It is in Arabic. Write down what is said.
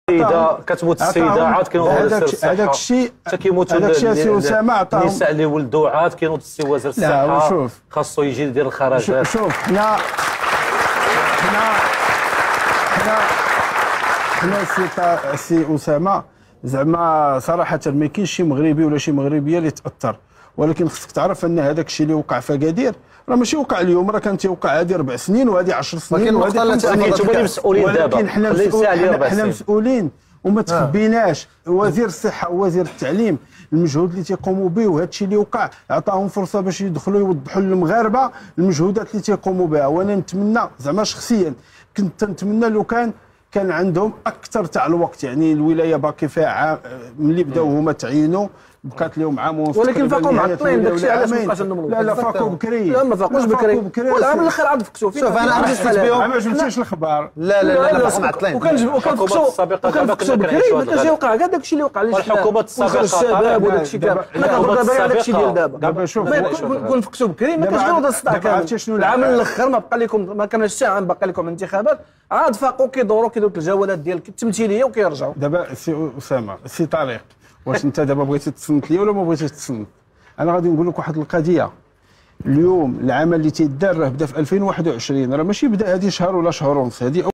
السيده كتموت السيده عاد كينوض هذاك الشيء حتى كيموت هذاك الشيء سي اسامه عطاهم النساء اللي ولدوا عاد كينوض السي وزير الصحه خاصو يجي يدير الخرجات. شوف حنا سي اسامه زعما صراحه ما كاينش شي مغربي ولا شي مغربيه اللي تاثر، ولكن خصك تعرف ان هذاك الشيء اللي وقع في اكادير راه ماشي وقع اليوم، راه كان تيوقع هذه 4 سنين وهذه 10 سنين وهذه 5 سنين. انتم اللي مسؤولين دابا، ولكن حنا مسؤولين وما تخبيناش. وزير الصحه ووزير التعليم المجهود اللي تيقوموا به وهذا الشيء اللي وقع عطاهم فرصه باش يدخلوا يوضحوا للمغاربه المجهودات اللي تيقوموا بها. وانا نتمنى زعما شخصيا كنت نتمنى لو كان عندهم اكثر تاع الوقت، يعني الولايه باقي فيها ملي بداو هما تعينوا بقات لهم عام ونص، ولكن فاقوا معطلين داكشي علاش ما بقاش عندهم لا فاقوا بكري. لا ما فاقوش بكري والعام الاخر عاد فكسوا فيه. شوف انا بالنسبه لهم ما جبتيش الخبر. لا معطلين وكنفكسوا بكري ما كانش يوقع كاع داكشي اللي وقع الحكومات السابقه الشباب وداكشي كامل. حنا كنهضروا دابا على داكشي ديال دابا. شوف كون فكسوا بكري ما كانش غير الصداع كامل. العام الاخر ما بقى لكم، ما كانش حتى عام باقي لكم الانتخابات، عاد فاقوا كيدوروا الجولات ديال التمثيليه وكيرجعوا. دابا سي اسامه سي طارق، واش انت دابا بغيتي تصنت لي ولا ما بغيتيش تصنت؟ انا غادي نقول لك واحد القضيه. اليوم العمل اللي تيدار راه بدا في 2021، راه ماشي بدا هذه شهر ولا شهر ونص، هذه